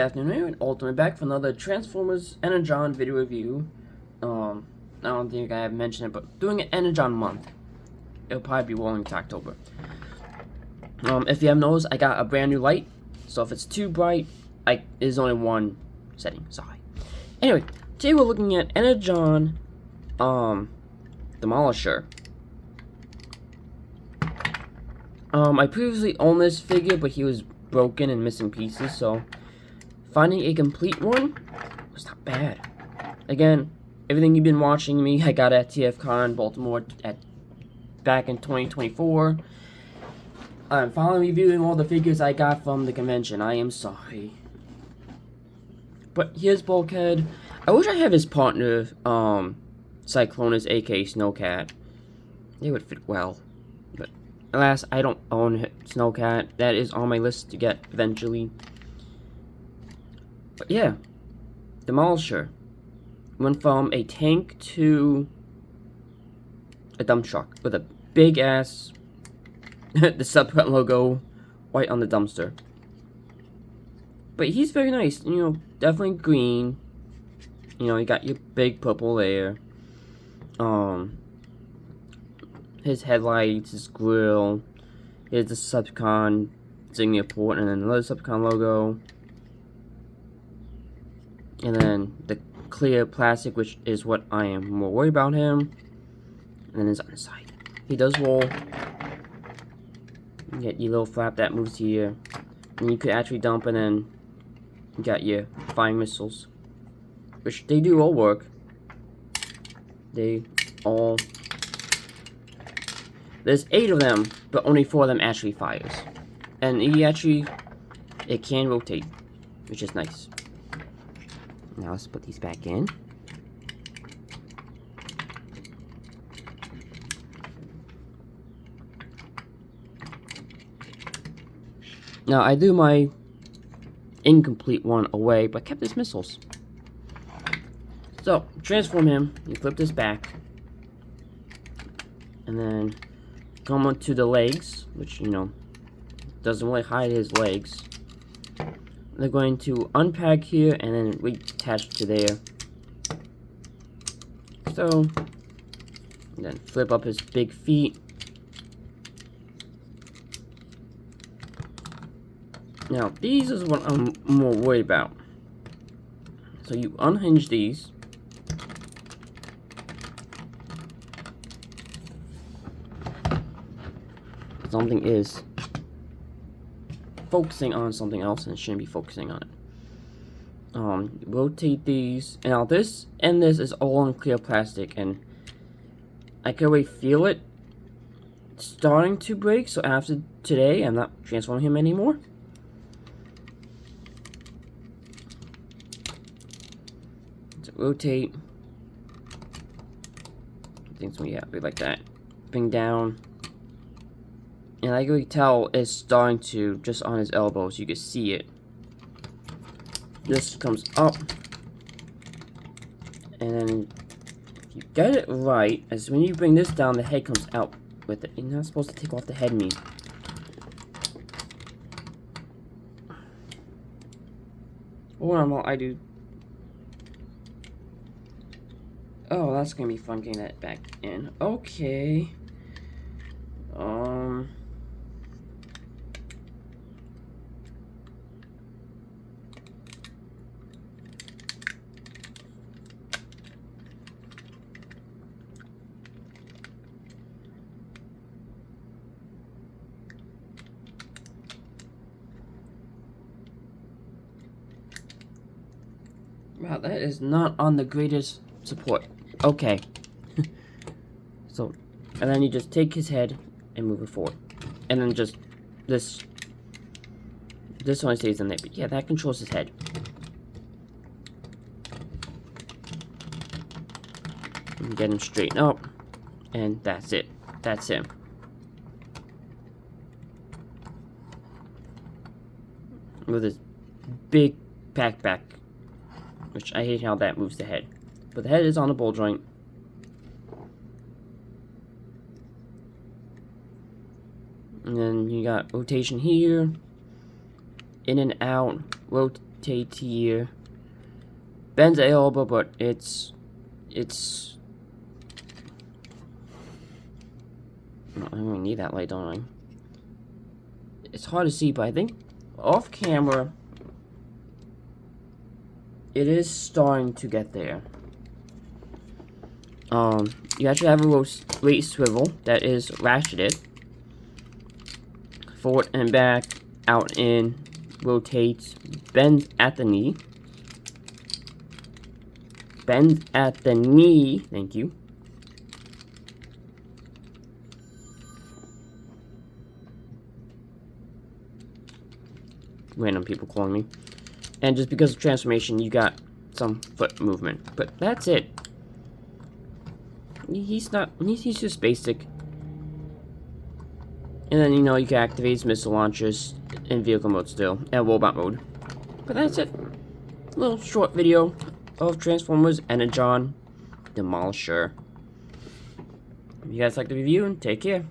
afternoon, everyone. Ultimate back for another Transformers Energon video review. I don't think I have mentioned it, but doing an Energon month. It'll probably be rolling to October. If you haven't noticed, I got a brand new light. So if it's too bright, there's only one setting. Sorry. Anyway, today we're looking at Energon, Demolisher. I previously owned this figure, but he was broken and missing pieces, so finding a complete one was not bad. Again, everything you've been watching me, I got at TFCon Baltimore back in 2024. I'm finally reviewing all the figures I got from the convention. I am sorry. But here's Bulkhead. I wish I had his partner, Cyclonus, aka Snowcat. They would fit well. But alas, I don't own Snowcat. That is on my list to get eventually. But yeah, Demolisher went from a tank to a dump truck with a big ass the Subcut logo white on the dumpster. But he's very nice, you know, definitely green. You know, you got your big purple there. His headlights, his grill. Here's the Subcon insignia port, and then another Subcon logo. And then the clear plastic, which is what I am more worried about him. And then his underside. He does roll. You get your little flap that moves here. And you could actually dump, and then you got your flying missiles. Which they do all work. They all... There's 8 of them, but only 4 of them actually fires. And it can rotate, which is nice. Now let's put these back in. Now I threw my incomplete one away, but kept his missiles. So, transform him, you flip this back, and then come onto the legs, which, you know, doesn't really hide his legs. They're going to unpack here and then reattach to there. So, and then flip up his big feet. Now, these is what I'm more worried about. So you unhinge these. Something is focusing on something else and it shouldn't be focusing on it. Rotate these. Now this and this is all in clear plastic, and I can already feel it starting to break, so after today I'm not transforming him anymore. So rotate. I think so, yeah, be like that. Bring down. And I can really tell it's starting to, just on his elbows, you can see it. This comes up. And then, if you get it right, as when you bring this down, the head comes out with it. You're not supposed to take off the head meat. Well, I do. Oh, that's gonna be fun getting that back in. Okay. Wow, that is not on the greatest support. Okay. So, and then you just take his head and move it forward. And then just, this only stays in there. But yeah, that controls his head. And get him straightened up. And that's it. That's him. With his big back. Which I hate how that moves the head. But the head is on a ball joint. And then you got rotation here. In and out. rotate here. Bends the elbow, but it's I don't really need that light, don't I? It's hard to see, but I think off camera it is starting to get there. You actually have a rotate swivel that is ratcheted forward and back, out in, rotates, bends at the knee. Bends at the knee, thank you. Random people calling me. And just because of transformation, you got some foot movement. But that's it. He's just basic. And then, you know, you can activate his missile launchers in vehicle mode still, and robot mode. But that's it. A little short video of Transformers Energon Demolisher. If you guys like the review, take care.